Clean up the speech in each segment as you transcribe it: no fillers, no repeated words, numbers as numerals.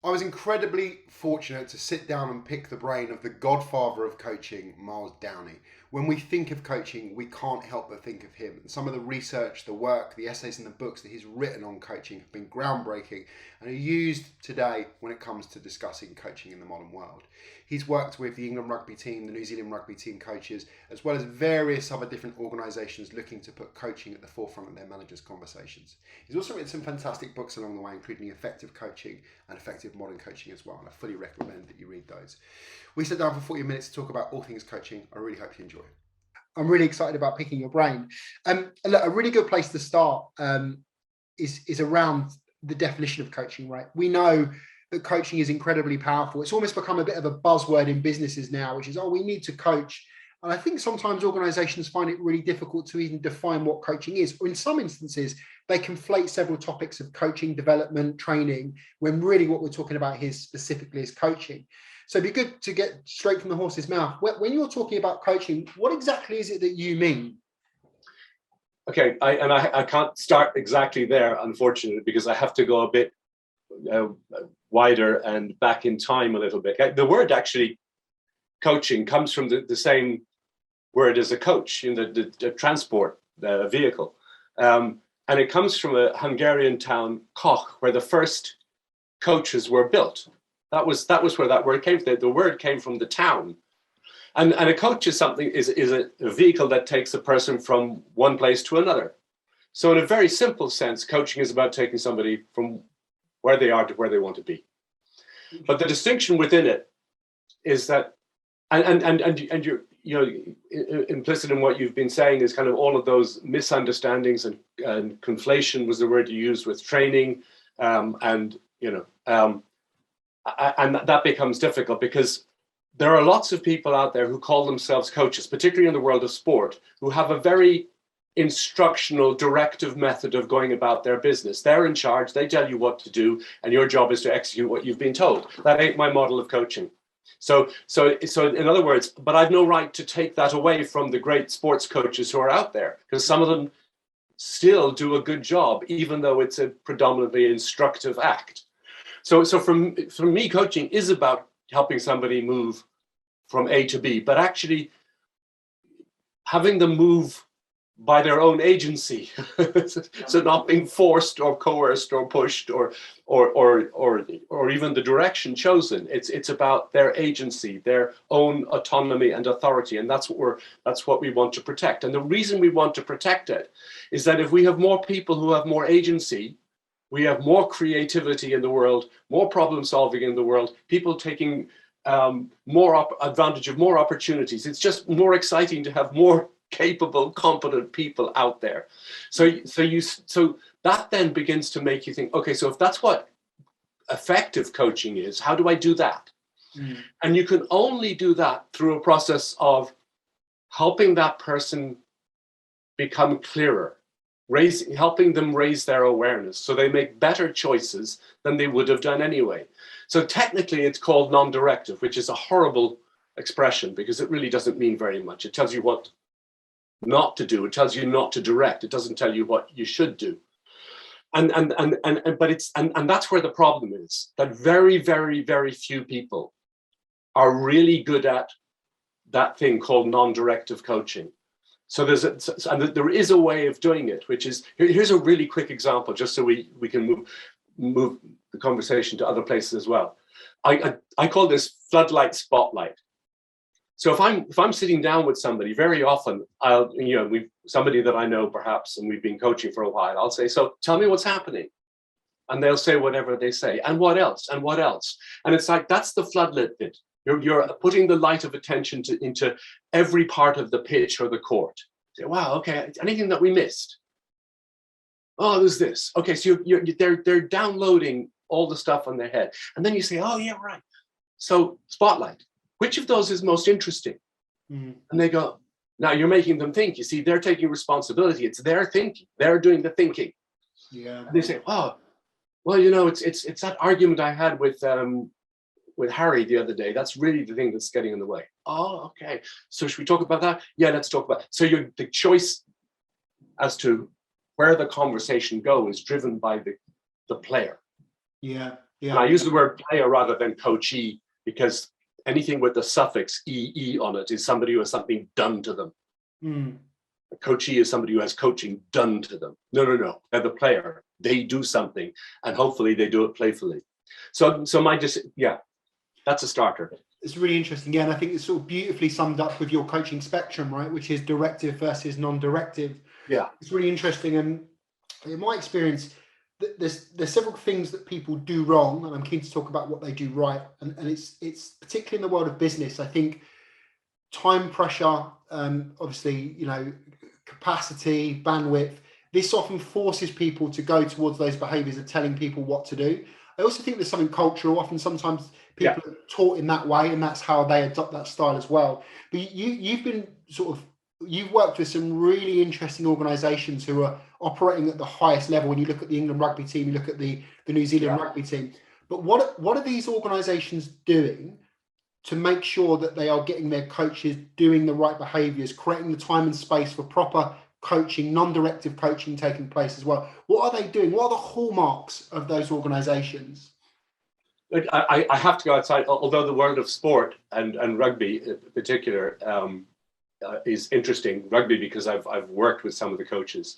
I was incredibly fortunate to sit down and pick the brain of the godfather of coaching, Myles Downey. When we think of coaching, we can't help but think of him. And some of the research, the work, the essays, and the books that he's written on coaching have been groundbreaking and are used today when it comes to discussing coaching in the modern world. He's worked with the England rugby team, the New Zealand rugby team coaches, as well as various other different organisations looking to put coaching at the forefront of their managers' conversations. He's also written some fantastic books along the way, including Effective Coaching and Effective Modern Coaching as well, and I fully recommend that you read those. We sat down for 40 minutes to talk about all things coaching. I really hope you enjoy it. I'm really excited about picking your brain. Look, a really good place to start is around the definition of coaching, right? We know that coaching is incredibly powerful. It's almost become a bit of a buzzword in businesses now, which is, oh, we need to coach. And I think sometimes organizations find it really difficult to even define what coaching is. Or in some instances, they conflate several topics of coaching, development, training, when really what we're talking about here specifically is coaching. So it'd be good to get straight from the horse's mouth. When you're talking about coaching, what exactly is it that you mean? Okay, I can't start exactly there, unfortunately, because I have to go a bit wider and back in time a little bit. The word actually, coaching, comes from the same word as a coach in the transport vehicle. And it comes from a Hungarian town, Koch, where the first coaches were built. That was where that word came from. The word came from the town. And a coach is a vehicle that takes a person from one place to another. So in a very simple sense, coaching is about taking somebody from where they are to where they want to be. But the distinction within it is that, and you're, implicit in what you've been saying is kind of all of those misunderstandings and conflation was the word you used with training, and that becomes difficult because there are lots of people out there who call themselves coaches, particularly in the world of sport, who have a very instructional, directive method of going about their business. They're in charge, they tell you what to do, and your job is to execute what you've been told. That ain't my model of coaching. So in other words, but I've no right to take that away from the great sports coaches who are out there, because some of them still do a good job, even though it's a predominantly instructive act. So for me, coaching is about helping somebody move from A to B, but actually having them move by their own agency. So not being forced or coerced or pushed or even the direction chosen. It's about their agency, their own autonomy and authority, and that's what we want to protect. And the reason we want to protect it is that if we have more people who have more agency, we have more creativity in the world, more problem solving in the world, people taking more advantage of more opportunities. It's just more exciting to have more capable, competent people out there. So that then begins to make you think, okay, so if that's what effective coaching is, how do I do that? And you can only do that through a process of helping that person become clearer, helping them raise their awareness so they make better choices than they would have done anyway. So technically it's called non-directive, which is a horrible expression because it really doesn't mean very much. It tells you what not to do. It tells you not to direct. It doesn't tell you what you should do. And that's where the problem is, that very, very, very few people are really good at that thing called non-directive coaching. So there is a way of doing it, which is, here's a really quick example, just so we can move the conversation to other places as well. I call this floodlight spotlight. So if I'm sitting down with somebody, very often somebody that I know perhaps, and we've been coaching for a while, I'll say, so tell me what's happening. And they'll say whatever they say. And what else? And what else? And it's like, that's the floodlit bit. You're putting the light of attention into every part of the pitch or the court. Say, wow, okay, anything that we missed? Oh, there's this. Okay, so they're downloading all the stuff on their head. And then you say, oh, yeah, right. So spotlight. Which of those is most interesting? And they go, now you're making them think. You see, they're taking responsibility. It's their thinking. They're doing the thinking. Yeah. And they say, oh, well, it's that argument I had with Harry the other day. That's really the thing that's getting in the way. Oh, okay. So should we talk about that? Yeah, let's talk about it. So the choice as to where the conversation goes is driven by the player. Yeah. And I use the word player rather than coachee, because anything with the suffix "ee" on it is somebody who has something done to them. A coachee is somebody who has coaching done to them. No. They're the player. They do something, and hopefully they do it playfully. So that's a starter. It's really interesting. Yeah, and I think it's sort of beautifully summed up with your coaching spectrum, right? Which is directive versus non-directive. Yeah. It's really interesting. And in my experience, there's several things that people do wrong, and I'm keen to talk about what they do right. And it's particularly in the world of business. I think time pressure, obviously, capacity, bandwidth, this often forces people to go towards those behaviors of telling people what to do. I also think there's something cultural. Often sometimes people are taught in that way, and that's how they adopt that style as well. But you've worked with some really interesting organizations who are operating at the highest level. When you look at the England rugby team, you look at the New Zealand rugby team. But what are these organizations doing to make sure that they are getting their coaches doing the right behaviors, creating the time and space for proper coaching, non-directive coaching taking place as well? What are they doing? What are the hallmarks of those organizations? Look, I have to go outside, although the world of sport and rugby in particular is interesting. Rugby, because I've worked with some of the coaches.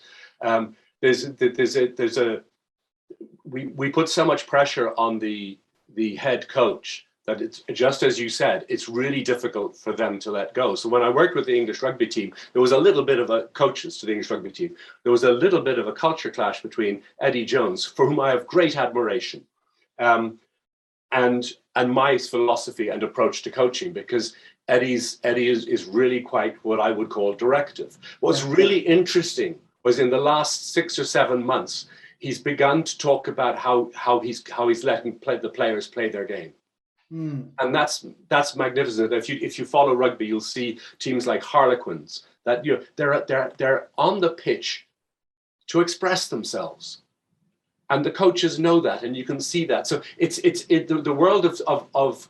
We put so much pressure on the head coach that it's, just as you said, it's really difficult for them to let go. So when I worked with the English rugby team, there was a little bit of coaches to the English rugby team. There was a little bit of a culture clash between Eddie Jones, for whom I have great admiration, and my philosophy and approach to coaching, because Eddie is really quite what I would call directive. What's really interesting was in the last 6 or 7 months, he's begun to talk about how he's letting the players play their game. And that's magnificent. If you follow rugby, you'll see teams like Harlequins that they're on the pitch to express themselves, and the coaches know that, and you can see that. So the world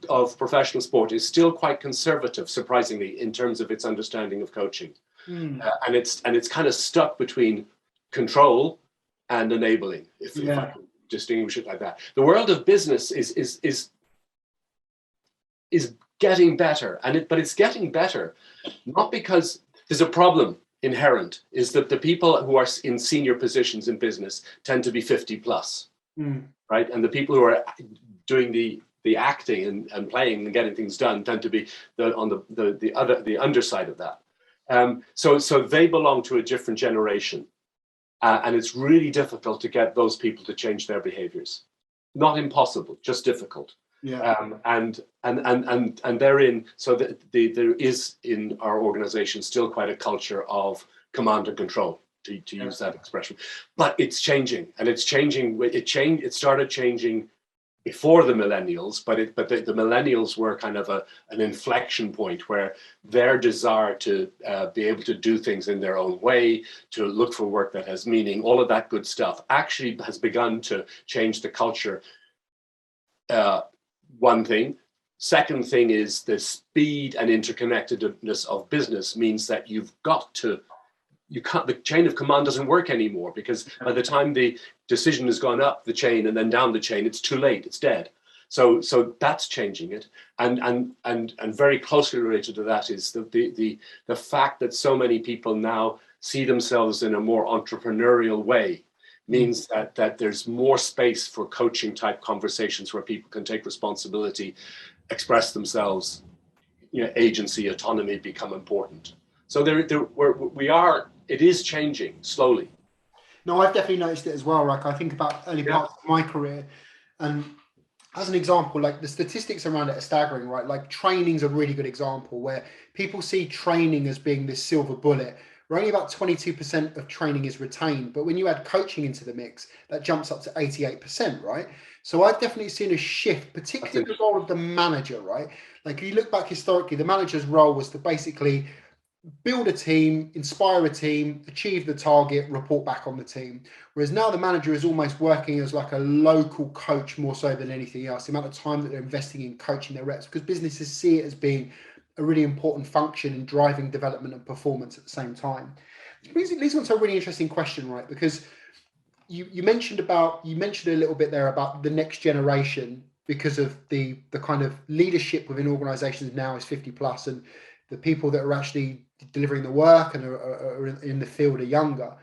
of professional sport is still quite conservative, surprisingly, in terms of its understanding of coaching, and it's kind of stuck between control and enabling, if I can distinguish it like that. The world of business is getting better, but it's getting better not because there's a problem inherent, is that the people who are in senior positions in business tend to be 50 plus, right? And the people who are doing the acting and playing and getting things done tend to be on the underside of that. So they belong to a different generation, and it's really difficult to get those people to change their behaviors. Not impossible, just difficult. And therein, so there is in our organization still quite a culture of command and control, to use that expression. But it's changing, and it's changing. It started changing before the millennials, but the millennials were kind of an inflection point where their desire to be able to do things in their own way, to look for work that has meaning, all of that good stuff, actually has begun to change the culture. One thing. Second thing is the speed and interconnectedness of business means that the chain of command doesn't work anymore, because by the time the decision has gone up the chain and then down the chain, it's too late, it's dead. So that's changing it. And very closely related to that is the fact that so many people now see themselves in a more entrepreneurial way. Means that there's more space for coaching type conversations where people can take responsibility, express themselves, agency, autonomy become important. So it is changing slowly. No, I've definitely noticed it as well. Like, I think about early parts of my career, and as an example, like the statistics around it are staggering, right? Like training's a really good example where people see training as being this silver bullet. Where only about 22% of training is retained. But when you add coaching into the mix, that jumps up to 88%, right? So I've definitely seen a shift, particularly in the role of the manager, right? Like, if you look back historically, the manager's role was to basically build a team, inspire a team, achieve the target, report back on the team. Whereas now the manager is almost working as like a local coach more so than anything else. The amount of time that they're investing in coaching their reps, because businesses see it as being a really important function in driving development and performance at the same time. It leads on to a really interesting question, right? Because you mentioned a little bit there about the next generation, because of the kind of leadership within organizations now is 50 plus, and the people that are actually delivering the work and are in the field are younger.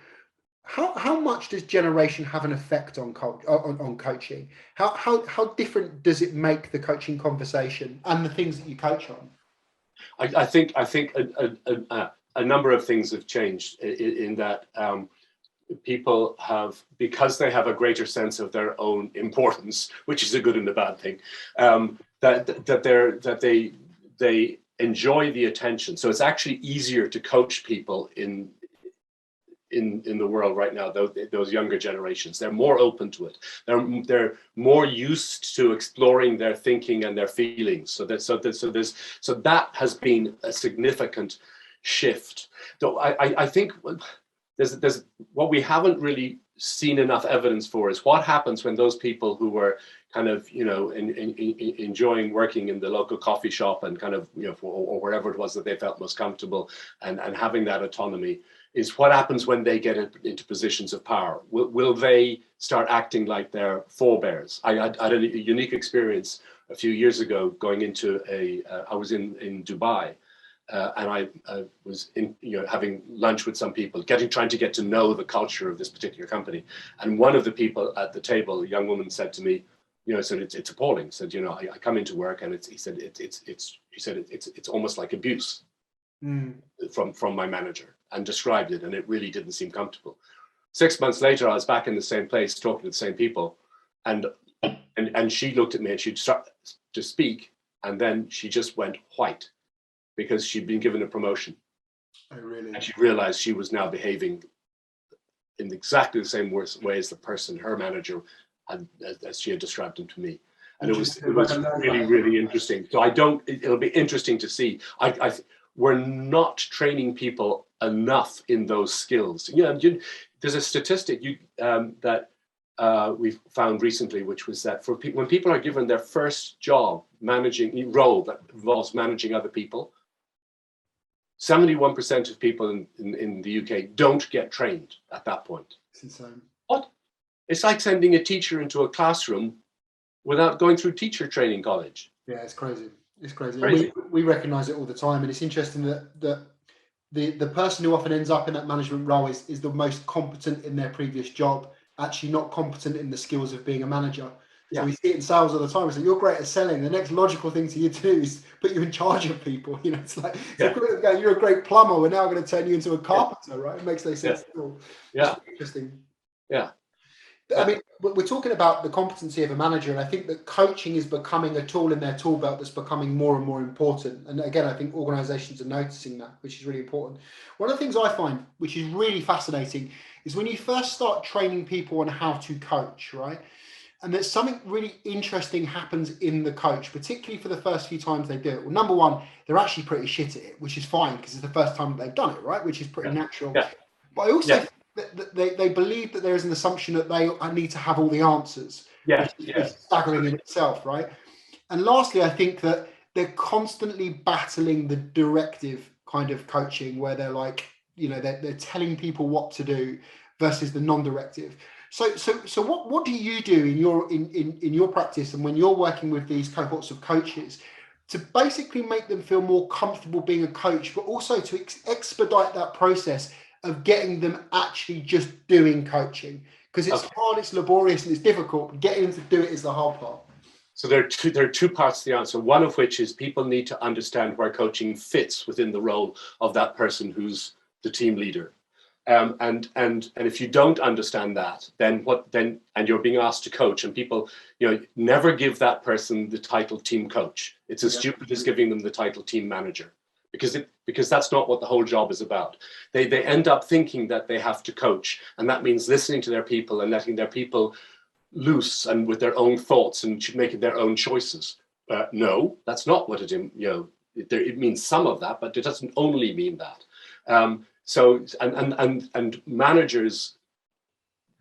How much does generation have an effect on coaching? How different does it make the coaching conversation and the things that you coach on? I think a number of things have changed in that people have, because they have a greater sense of their own importance, which is a good and a bad thing, that they enjoy the attention. So it's actually easier to coach people in the world right now. Those younger generations, they're more open to it. They're more used to exploring their thinking and their feelings. So that has been a significant shift. Though I think there's what we haven't really seen enough evidence for is what happens when those people who were kind of, enjoying working in the local coffee shop and kind of, or wherever it was that they felt most comfortable and having that autonomy, is what happens when they get into positions of power. Will they start acting like their forebears? I had a unique experience a few years ago going into I was in Dubai. And I was having lunch with some people, trying to get to know the culture of this particular company. And one of the people at the table, a young woman, said to me, said it's appalling. Said, I come into work and it's almost like abuse from my manager, and described it, and it really didn't seem comfortable. 6 months later, I was back in the same place talking to the same people, and she looked at me and she'd start to speak, and then she just went white, because she'd been given a promotion. Oh, really? And she realized she was now behaving in exactly the same way as the person, her manager, as she had described him to me. And it was really, really interesting. So it'll be interesting to see. We're not training people enough in those skills. There's a statistic that we've found recently, which was that when people are given their first job role that involves managing other people, 71% of people in the UK don't get trained at that point. It's insane. What? It's like sending a teacher into a classroom without going through teacher training college. Yeah, it's crazy. It's crazy. We recognise it all the time, and it's interesting that the person who often ends up in that management role is the most competent in their previous job, actually not competent in the skills of being a manager. So we see it in sales all the time. We say, you're great at selling. The next logical thing to you to do is put you in charge of people. It's like, you're a great plumber. We're now going to turn you into a carpenter, right? It makes no sense at all. Yeah. It's interesting. Yeah. I mean, we're talking about the competency of a manager, and I think that coaching is becoming a tool in their tool belt that's becoming more and more important. And again, I think organizations are noticing that, which is really important. One of the things I find, which is really fascinating, is when you first start training people on how to coach, right? And there's something really interesting happens in the coach, particularly for the first few times they do it. Well, number one, they're actually pretty shit at it, which is fine because it's the first time they've done it, right? Which is pretty natural. Yeah. But I also think that they believe that there is an assumption that they need to have all the answers. Which is staggering in itself, right? And lastly, I think that they're constantly battling the directive kind of coaching, where they're like, they're telling people what to do versus the non-directive. So what do you do in your practice, and when you're working with these cohorts of coaches, to basically make them feel more comfortable being a coach, but also to expedite that process of getting them actually just doing coaching? Because it's hard, it's laborious, and it's difficult, but getting them to do it is the hard part. So there are two parts to the answer. One of which is people need to understand where coaching fits within the role of that person who's the team leader. And if you don't understand that, then you're being asked to coach, and people, never give that person the title team coach. It's as stupid as giving them the title team manager, because that's not what the whole job is about. They end up thinking that they have to coach, and that means listening to their people and letting their people loose and with their own thoughts and making their own choices. No, that's not what it means. Some of that, but it doesn't only mean that. So managers,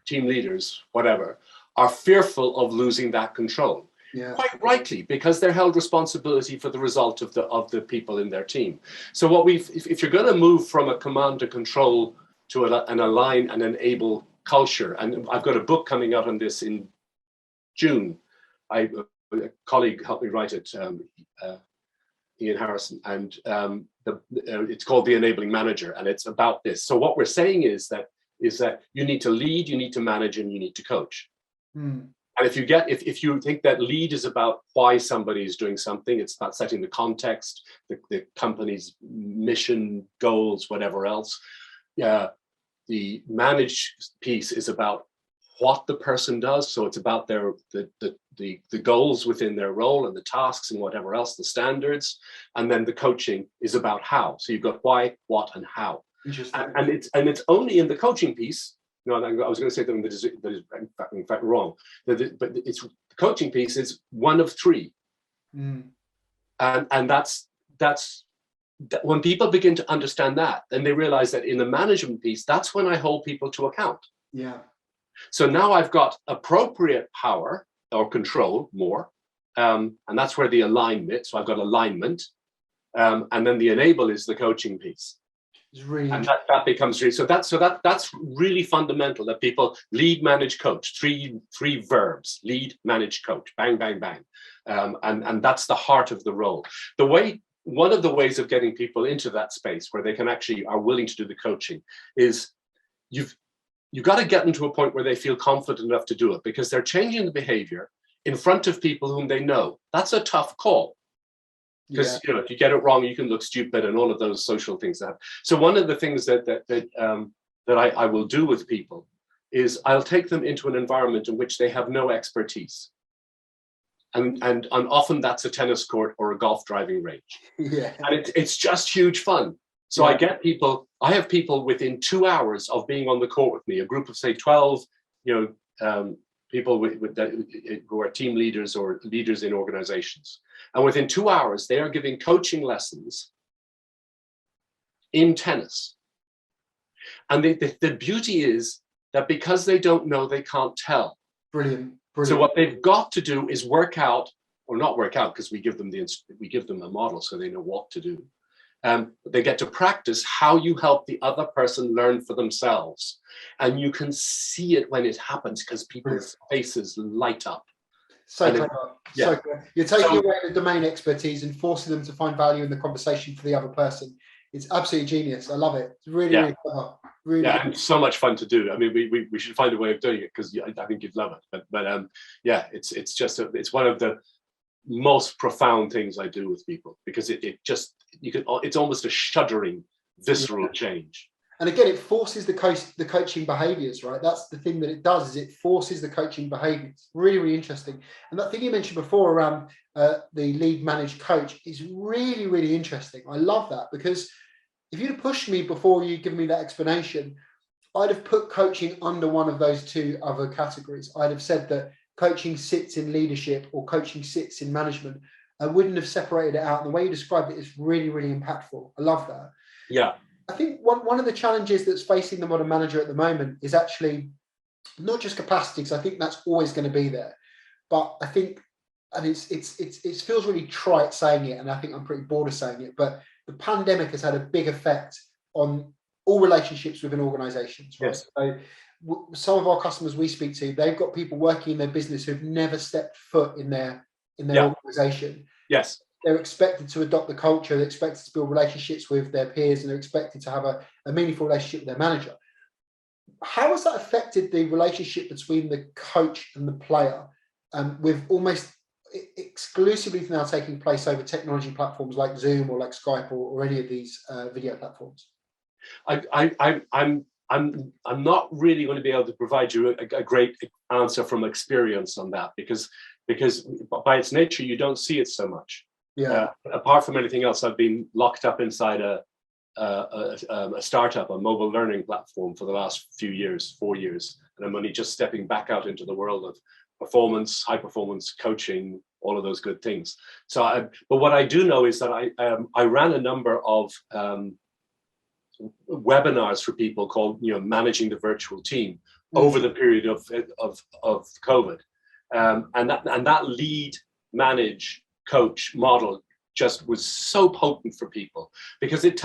team leaders, whatever, are fearful of losing that control. Yeah. Quite rightly, because they're held responsibility for the result of the people in their team. So if you're going to move from a command and control to an align and enable culture. And I've got a book coming out on this in June. A colleague helped me write it, Ian Harrison, and it's called The Enabling Manager, and it's about this. So what we're saying is that you need to lead, you need to manage, and you need to coach. Mm. And if you think that lead is about why somebody is doing something, it's about setting the context, the company's mission, goals, whatever else. The manage piece is about what the person does. So it's about the goals within their role and the tasks and whatever else, the standards. And then the coaching is about how. So you've got why, what, and how. And it's only in the coaching piece. No, I was going to say something that is in fact wrong. But the coaching piece is one of three. Mm. And that's when people begin to understand that, then they realize that in the management piece, that's when I hold people to account. Yeah. So now I've got appropriate power or control more. And that's where the alignment. So I've got alignment. And then the enable is the coaching piece. It's really and that becomes really, so that's really fundamental, that people lead, manage, coach, three verbs: lead, manage, coach, bang, bang, bang. And that's the heart of the role. One of the ways of getting people into that space where they can actually are willing to do the coaching is you've got to get them to a point where they feel confident enough to do it, because they're changing the behavior in front of people whom they know. That's a tough call. Because if you get it wrong, you can look stupid and all of those social things. So one of the things that I will do with people is I'll take them into an environment in which they have no expertise, and often that's a tennis court or a golf driving range. Yeah, and it's just huge fun. So I have people within 2 hours of being on the court with me, a group of say 12, people who are team leaders or leaders in organizations. And within 2 hours, they are giving coaching lessons in tennis. And the beauty is that because they don't know, they can't tell. Brilliant. So what they've got to do is work out, or not work out, because we give them a model so they know what to do. They get to practice how you help the other person learn for themselves. And you can see it when it happens, because people's faces light up. So clever. So clever. You're taking away the domain expertise and forcing them to find value in the conversation for the other person. It's absolutely genius. I love it. It's really clever. Really and so much fun to do. I mean, we should find a way of doing it, because I think you'd love it. But it's one of the most profound things I do with people, because it's almost a shuddering, visceral change. And again, it forces the coaching behaviors, right? That's the thing that it does, is it forces the coaching behaviors. Really, really interesting. And that thing you mentioned before around the lead, manage, coach is really, really interesting. I love that, because if you'd have pushed me before you give me that explanation, I'd have put coaching under one of those two other categories. I'd have said that coaching sits in leadership or coaching sits in management. I wouldn't have separated it out. And the way you described it is really, really impactful. I love that. Yeah. I think one of the challenges that's facing the modern manager at the moment is actually not just capacity, because I think that's always going to be there. But I think, and it feels really trite saying it, and I think I'm pretty bored of saying it, but the pandemic has had a big effect on all relationships within organizations. Right? Yes. So some of our customers we speak to, they've got people working in their business who've never stepped foot in their organization. Yes. They're expected to adopt the culture, they're expected to build relationships with their peers, and they're expected to have a meaningful relationship with their manager. How has that affected the relationship between the coach and the player, with almost exclusively now taking place over technology platforms like Zoom or like Skype or any of these video platforms? I'm not really going to be able to provide you a great answer from experience on that, because by its nature, you don't see it so much. Yeah. Apart from anything else, I've been locked up inside a startup, a mobile learning platform for the last 4 years, and I'm only just stepping back out into the world of performance, high performance coaching, all of those good things. But what I do know is that I ran a number of webinars for people called managing the virtual team over the period of COVID, and that lead, manage, coach model just was so potent for people, because it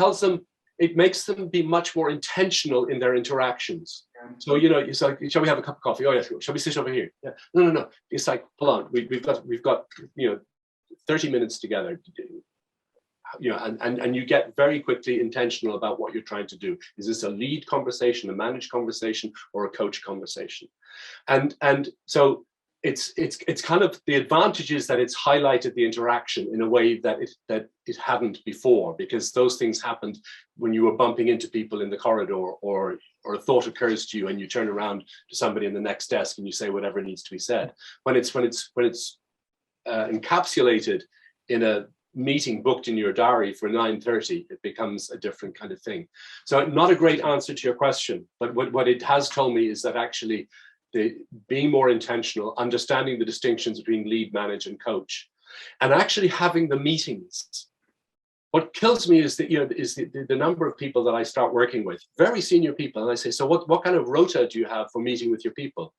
makes them be much more intentional in their interactions. So, you know, it's like, shall we have a cup of coffee? Oh, yes. Shall we sit over here? Yeah. No, no, no. It's like, hold on. We've got, you know, 30 minutes together. You know, and you get very quickly intentional about what you're trying to do. Is this a lead conversation, a managed conversation, or a coach conversation? And so it's kind of, the advantage is that it's highlighted the interaction in a way that it hadn't before, because those things happened when you were bumping into people in the corridor, or a thought occurs to you and you turn around to somebody in the next desk and you say whatever needs to be said. When it's encapsulated in a meeting booked in your diary for 9:30, it becomes a different kind of thing. So not a great answer to your question, but what it has told me is that actually being more intentional, understanding the distinctions between lead, manage, and coach, and actually having the meetings. What kills me is that, you know, is the number of people that I start working with, very senior people, and I say, so what kind of rota do you have for meeting with your people?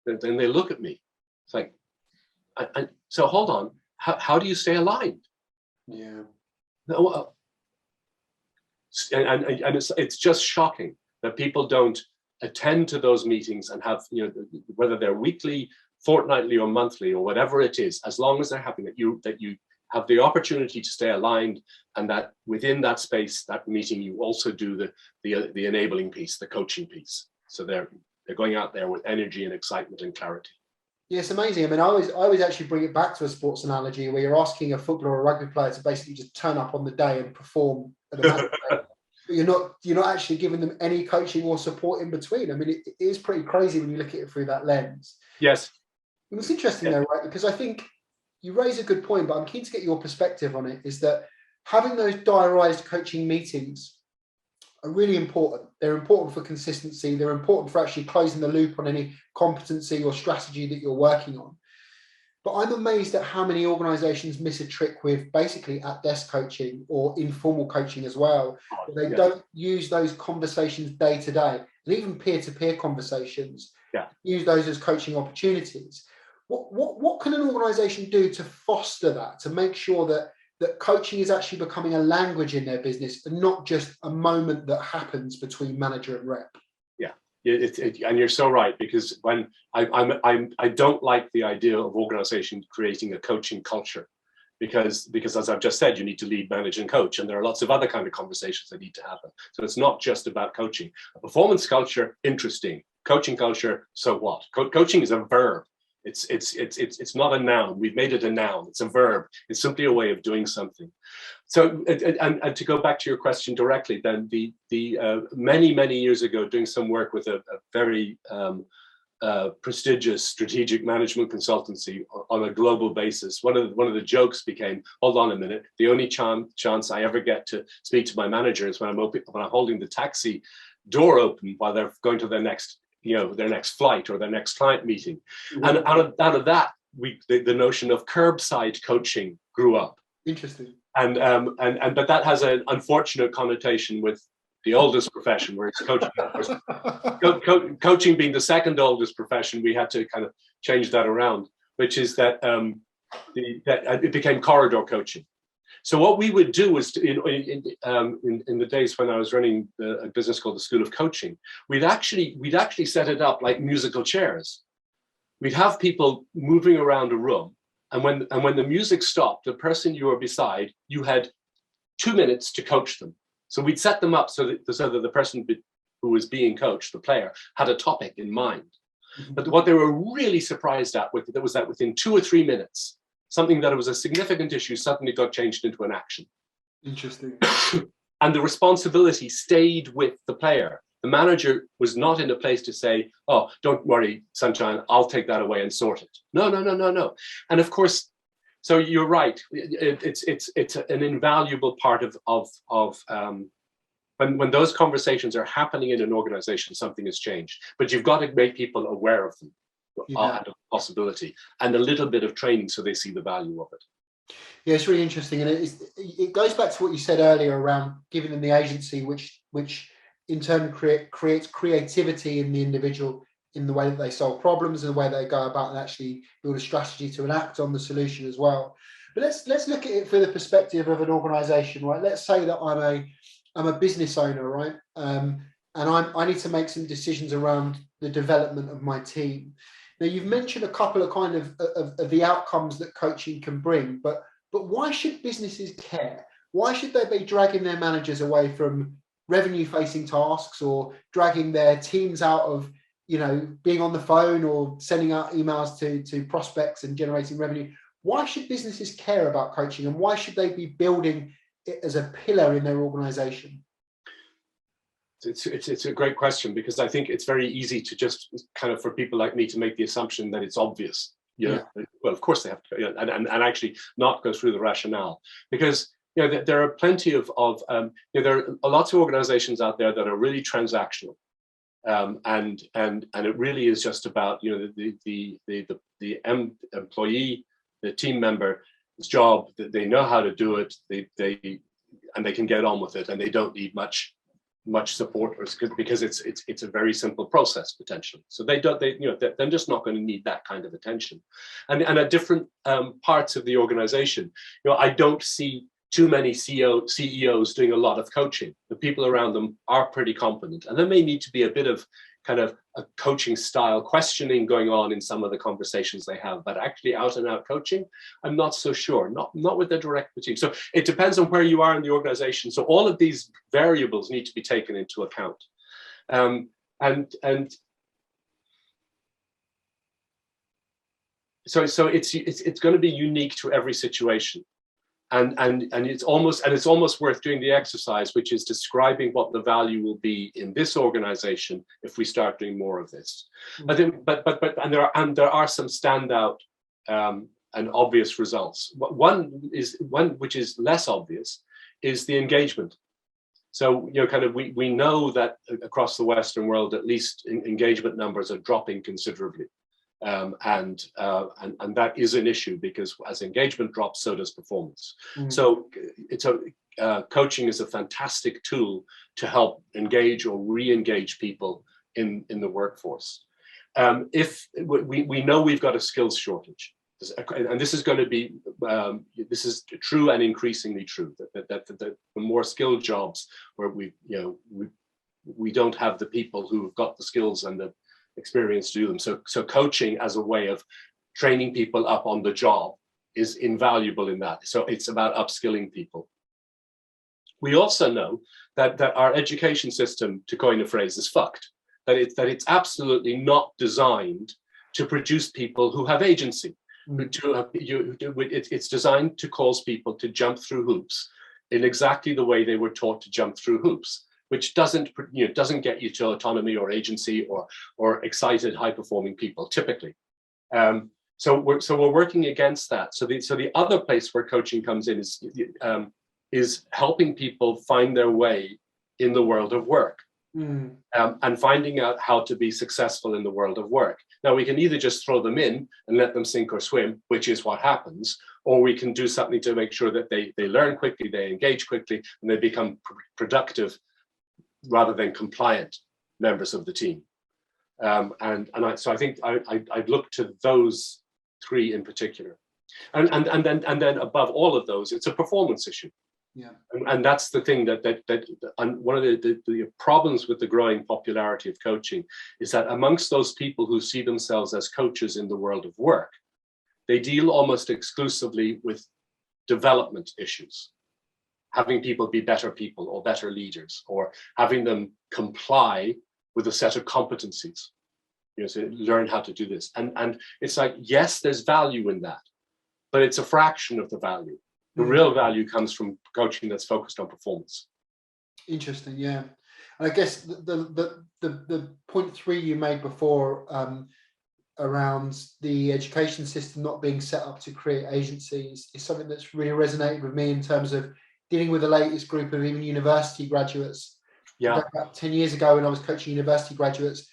And then they look at me. It's like, so hold on, how do you stay aligned? Yeah. No, and it's just shocking that people don't attend to those meetings and have, you know, whether they're weekly, fortnightly, or monthly, or whatever it is, as long as they're happy, that you have the opportunity to stay aligned, and that within that space, that meeting, you also do the enabling piece, the coaching piece. So they're going out there with energy and excitement and clarity. Yeah, it's amazing. I mean, I always actually bring it back to a sports analogy where you're asking a footballer or a rugby player to basically just turn up on the day and perform at a match. But you're not actually giving them any coaching or support in between. I mean, it is pretty crazy when you look at it through that lens. Yes. It was interesting though, right? Because I think you raise a good point, but I'm keen to get your perspective on it, is that having those diarised coaching meetings are really important. They're important for consistency. They're important for actually closing the loop on any competency or strategy that you're working on. But I'm amazed at how many organizations miss a trick with basically at-desk coaching or informal coaching as well. They don't use those conversations day to day, and even peer-to-peer conversations. Use those as coaching opportunities. What can an organization do to foster that, to make sure that coaching is actually becoming a language in their business and not just a moment that happens between manager and rep? And you're so right, because when I don't like the idea of organization creating a coaching culture, because as I've just said, you need to lead, manage, and coach, and there are lots of other kind of conversations that need to happen. So it's not just about coaching. A performance culture, interesting. Coaching culture, so what? Coaching is a verb. It's not a noun. We've made it a noun. It's a verb. It's simply a way of doing something. So, and to go back to your question directly, then the many years ago, doing some work with a very prestigious strategic management consultancy on a global basis, one of the jokes became, hold on a minute, the only chance I ever get to speak to my manager is when I'm holding the taxi door open while they're going to their next flight or their next client meeting. Mm-hmm. And out of that, the notion of curbside coaching grew up. Interesting. And but that has an unfortunate connotation with the oldest profession, where it's coaching. Coaching being the second oldest profession, we had to kind of change that around, which is that it became corridor coaching. So what we would do was, in the days when I was running a business called the School of Coaching, we'd actually set it up like musical chairs. We'd have people moving around a room, and when the music stopped, the person you were beside, you had 2 minutes to coach them. So we'd set them up so that the person who was being coached, the player, had a topic in mind. Mm-hmm. But what they were really surprised at was that within 2 or 3 minutes, something that was a significant issue suddenly got changed into an action. Interesting. And the responsibility stayed with the player. The manager was not in a place to say, oh, don't worry, sunshine, I'll take that away and sort it. No. And of course, so you're right. It's an invaluable part of when those conversations are happening in an organization, something has changed. But you've got to make people aware of them. And a possibility, and a little bit of training so they see the value of it. Yeah, it's really interesting, and it goes back to what you said earlier around giving them the agency, which in turn creates creativity in the individual in the way that they solve problems and the way they go about and actually build a strategy to enact on the solution as well. But let's look at it from the perspective of an organization, right? Let's say that I'm a business owner, right? and I need to make some decisions around the development of my team. Now, you've mentioned a couple of kind of the outcomes that coaching can bring, but why should businesses care? Why should they be dragging their managers away from revenue-facing tasks, or dragging their teams out of, you know, being on the phone or sending out emails to prospects and generating revenue? Why should businesses care about coaching, and why should they be building it as a pillar in their organization? It's a great question, because I think it's very easy to just kind of, for people like me, to make the assumption that it's obvious. You know, well, of course they have to, you know, and actually not go through the rationale, because, you know, there are plenty of you know, there are lots of organizations out there that are really transactional, and it really is just about, you know, the employee, the team member's job, that they know how to do it, and they can get on with it, and they don't need much support, because it's a very simple process potentially. So you know, they're just not going to need that kind of attention. And at different parts of the organization, you know, I don't see too many CEOs doing a lot of coaching. The people around them are pretty competent, and there may need to be a bit of kind of a coaching style questioning going on in some of the conversations they have, but actually out and out coaching, I'm not so sure, not with the direct team. So it depends on where you are in the organization. So all of these variables need to be taken into account. And so it's going to be unique to every situation. And it's almost worth doing the exercise, which is describing what the value will be in this organization if we start doing more of this. I think, but there are some standout and obvious results. One which is less obvious is the engagement. So, you know, kind of we know that across the Western world, at least engagement numbers are dropping considerably. And that is an issue, because as engagement drops, so does performance. So coaching is a fantastic tool to help engage or re-engage people in the workforce. If we know we've got a skills shortage, and this is going to be this is true and increasingly true, that the more skilled jobs where we don't have the people who've got the skills and the experience to do them. So coaching as a way of training people up on the job is invaluable in that. So it's about upskilling people. We also know that our education system, to coin a phrase, is fucked. That it's absolutely not designed to produce people who have agency. It's designed to cause people to jump through hoops in exactly the way they were taught to jump through hoops, which doesn't get you to autonomy or agency or excited, high-performing people typically. So we're working against that. So the other place where coaching comes in is helping people find their way in the world of work, and finding out how to be successful in the world of work. Now, we can either just throw them in and let them sink or swim, which is what happens, or we can do something to make sure that they learn quickly, they engage quickly, and they become productive rather than compliant members of the team. So I think I'd look to those three in particular. And then above all of those, it's a performance issue. Yeah. And that's the thing that one of the problems with the growing popularity of coaching is that amongst those people who see themselves as coaches in the world of work, they deal almost exclusively with development issues, having people be better people or better leaders, or having them comply with a set of competencies, you know, so learn how to do this. And it's like, yes, there's value in that, but it's a fraction of the value. The real value comes from coaching that's focused on performance. Interesting, yeah. And I guess the point 3 you made before around the education system not being set up to create agencies is something that's really resonated with me in terms of dealing with the latest group of even university graduates. Yeah. About 10 years ago when I was coaching university graduates,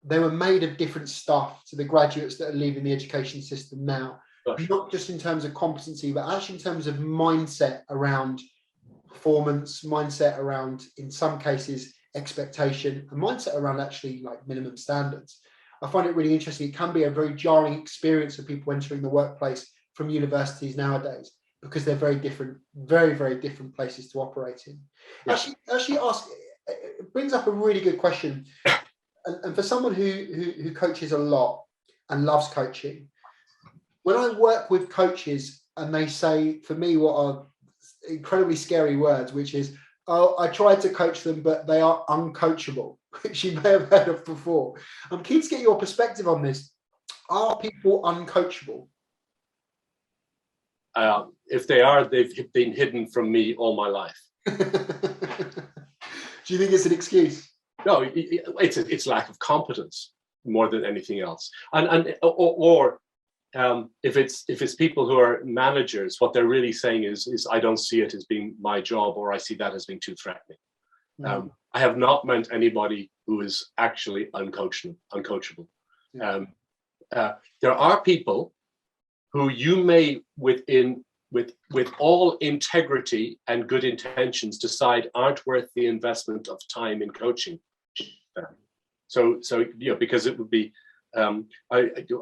they were made of different stuff to the graduates that are leaving the education system now. Gosh. Not just in terms of competency, but actually in terms of mindset around performance, mindset around, in some cases, expectation, and mindset around actually like minimum standards. I find it really interesting. It can be a very jarring experience of people entering the workplace from universities nowadays, because they're very different, very, very different places to operate in. Yeah. Actually ask, it brings up a really good question. And for someone who coaches a lot and loves coaching, when I work with coaches and they say, for me, what are incredibly scary words, which is, oh, I tried to coach them, but they are uncoachable, which you may have heard of before. I'm keen to get your perspective on this. Are people uncoachable? If they are, they've been hidden from me all my life. Do you think it's an excuse? No, it's lack of competence more than anything else. If it's people who are managers, what they're really saying is I don't see it as being my job, or I see that as being too threatening. I have not met anybody who is actually uncoachable. Yeah. There are people who you may, with all integrity and good intentions, decide aren't worth the investment of time in coaching. So because it would be. I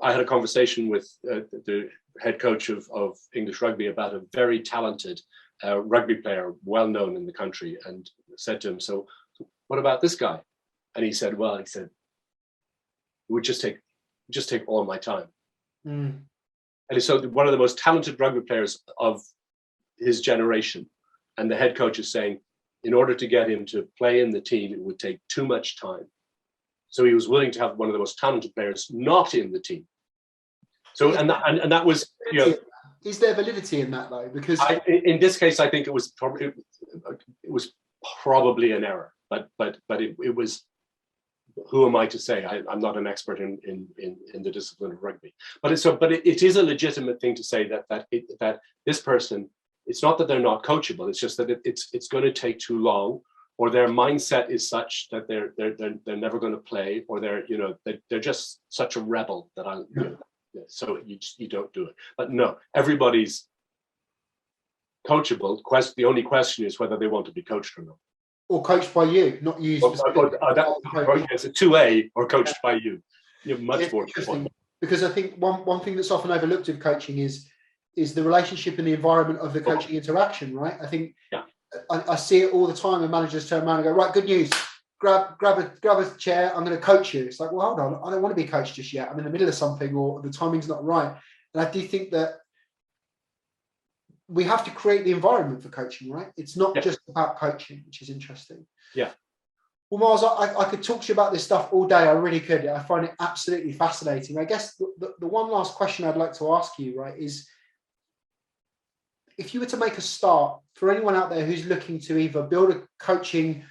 had a conversation with the head coach of English rugby about a very talented rugby player, well known in the country, and said to him, "So, what about this guy?" And he said, "It would just take all my time." And so one of the most talented rugby players of his generation, and the head coach is saying, in order to get him to play in the team, it would take too much time. So he was willing to have one of the most talented players not in the team. So and that was, Is there validity in that though? Because in this case, I think it was probably an error. But it was. Who am I to say? I'm not an expert in the discipline of rugby. But it is a legitimate thing to say that this person. It's not that they're not coachable. It's just that it's going to take too long, or their mindset is such that they're never going to play, or they're just such a rebel that so you don't do it. But no, everybody's coachable. The only question is whether they want to be coached or not. Or coached by you, not you specifically. It's a 2A or coached by you. You're much more interesting, because I think one thing that's often overlooked with coaching is the relationship and the environment of the coaching interaction, right? I think I see it all the time when managers turn around and go, right, good news, grab a chair, I'm going to coach you. It's like, well, hold on, I don't want to be coached just yet. I'm in the middle of something, or the timing's not right. And I do think that we have to create the environment for coaching, right? It's not just about coaching, which is interesting. Yeah. Well, Myles, I could talk to you about this stuff all day. I really could. I find it absolutely fascinating. I guess the one last question I'd like to ask you, right, is if you were to make a start for anyone out there who's looking to either build a coaching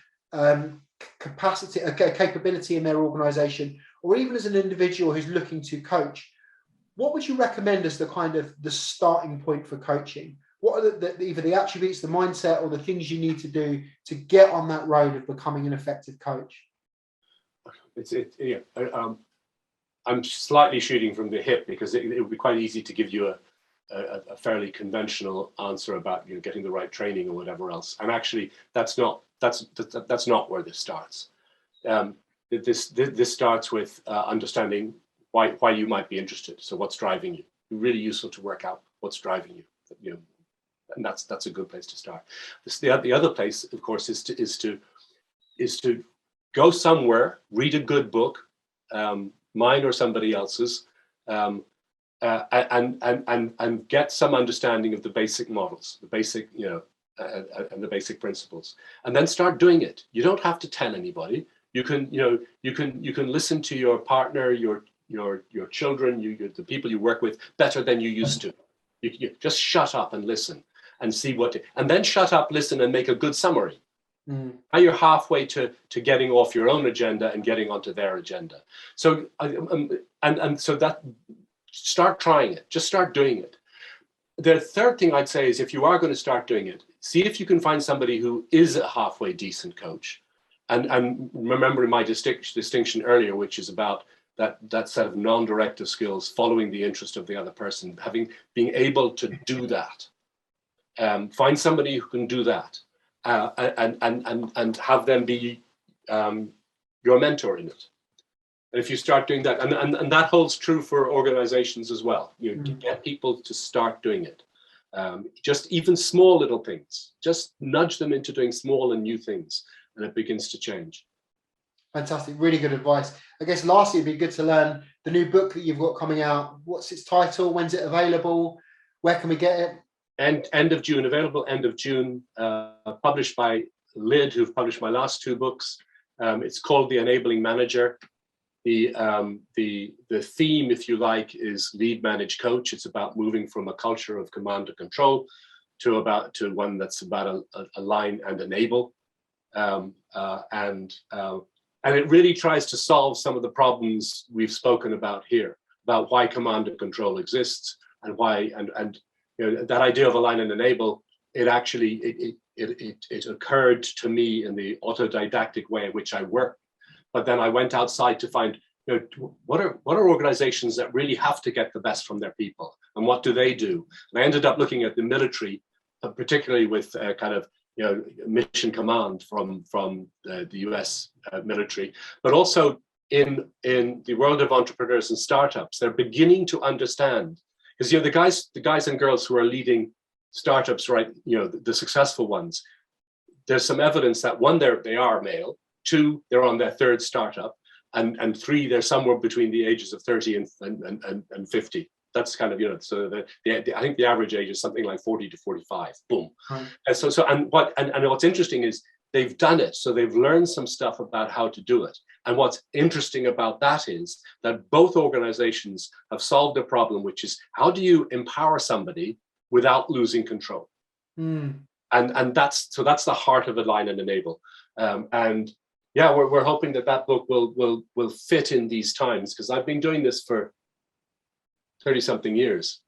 capacity, a capability in their organization, or even as an individual who's looking to coach, what would you recommend as the starting point for coaching? What are either the attributes, the mindset, or the things you need to do to get on that road of becoming an effective coach? I'm slightly shooting from the hip, because it would be quite easy to give you a fairly conventional answer about getting the right training or whatever else. And actually, that's not where this starts. This starts with understanding why you might be interested. So what's driving you? It's really useful to work out what's driving you. And that's a good place to start. The other place, of course, is to go somewhere, read a good book, mine or somebody else's, and get some understanding of the basic models, the basic and the basic principles, and then start doing it. You don't have to tell anybody. You can listen to your partner, your children, the people you work with better than you used to. You just shut up and listen and see and then shut up, listen, and make a good summary. Now you're halfway to getting off your own agenda and getting onto their agenda. So so that start trying it. Just start doing it. The third thing I'd say is, if you are going to start doing it, see if you can find somebody who is a halfway decent coach. And remembering my distinction earlier, which is about that set of non-directive skills, following the interest of the other person, being able to do that. Find somebody who can do that, and have them be your mentor in it. And if you start doing that, and that holds true for organizations as well, to get people to start doing it. Just even small little things, just nudge them into doing small and new things. and it begins to change. Fantastic, really good advice. I guess lastly, it'd be good to learn the new book that you've got coming out. What's its title? When's it available? Where can we get it? End of June, available end of June, published by Lid, who've published my last two books. It's called The Enabling Manager. The theme, if you like, is lead, manage, coach. It's about moving from a culture of command and control to one that's about align and enable. And it really tries to solve some of the problems we've spoken about here, about why command and control exists, and why and you know, that idea of align and enable. It actually it occurred to me in the autodidactic way in which I work. But then I went outside to find, you know, what are organizations that really have to get the best from their people, and what do they do? And I ended up looking at the military, particularly with kind of, you know, mission command from the US military, but also in the world of entrepreneurs and startups. They're beginning to understand, because, you know, the guys and girls who are leading startups, right, you know, the successful ones, there's some evidence that one, they are male, two, they're on their third startup, and three, they're somewhere between the ages of 30 and 50. That's kind of, you know, so I think the average age is something like 40 to 45. Boom. Right. And what's interesting is they've done it. So they've learned some stuff about how to do it. And what's interesting about that is that both organizations have solved a problem, which is, how do you empower somebody without losing control? And that's the heart of Align and Enable. And yeah, we're hoping that book will fit in these times, because I've been doing this for 30-something years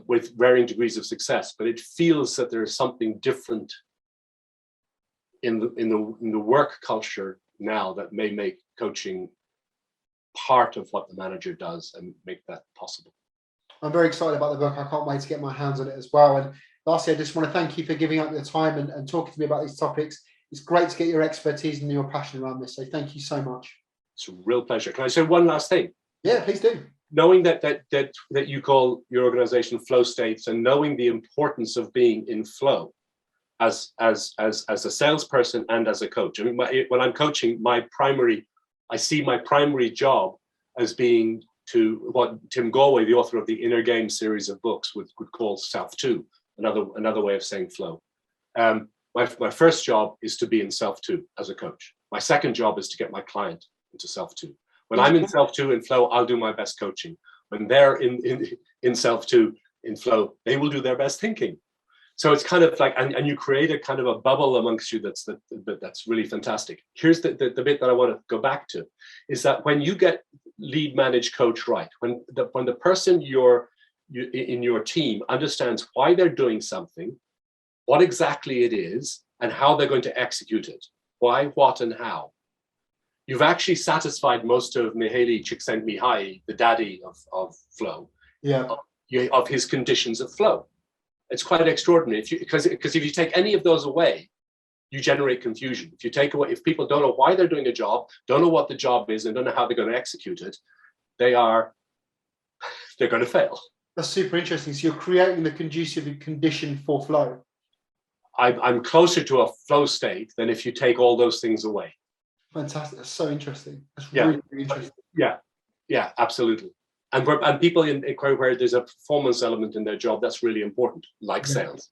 with varying degrees of success, but it feels that there's something different in the work culture now that may make coaching part of what the manager does and make that possible. I'm very excited about the book. I can't wait to get my hands on it as well. And lastly, I just want to thank you for giving up your time and talking to me about these topics. It's great to get your expertise and your passion around this. So thank you so much. It's a real pleasure. Can I say one last thing? Yeah, please do. Knowing that you call your organization flow states, and knowing the importance of being in flow as a salesperson and as a coach. I mean, when I'm coaching, I see my primary job as being to what Tim Galway, the author of the Inner Game series of books, would call self-2, another way of saying flow. My first job is to be in self-2 as a coach. My second job is to get my client into self-2. When I'm in self-2 in flow, I'll do my best coaching. When they're in self-2 in flow, they will do their best thinking. So it's kind of like, and you create a kind of a bubble amongst you that's really fantastic. Here's the bit that I want to go back to, is that when you get lead, manage, coach right, when the person in your team understands why they're doing something, what exactly it is, and how they're going to execute it, why, what, and how, you've actually satisfied most of Mihaly Csikszentmihalyi, the daddy of flow, of his conditions of flow. It's quite extraordinary. Because if you take any of those away, you generate confusion. If people don't know why they're doing a job, don't know what the job is, and don't know how they're going to execute it, they're going to fail. That's super interesting. So you're creating the conducive condition for flow. I'm closer to a flow state than if you take all those things away. Fantastic. That's so interesting. That's really interesting. Yeah, absolutely. And people where there's a performance element in their job, that's really important, like sales.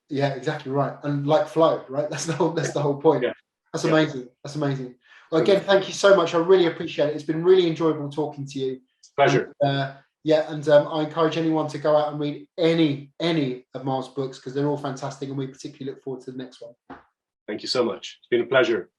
Yeah, exactly right. And like flow, right? That's the whole point. Yeah. That's amazing. That's amazing. Well, again, thank you so much. I really appreciate it. It's been really enjoyable talking to you. Pleasure. And I encourage anyone to go out and read any of Myles' books, because they're all fantastic, and we particularly look forward to the next one. Thank you so much. It's been a pleasure.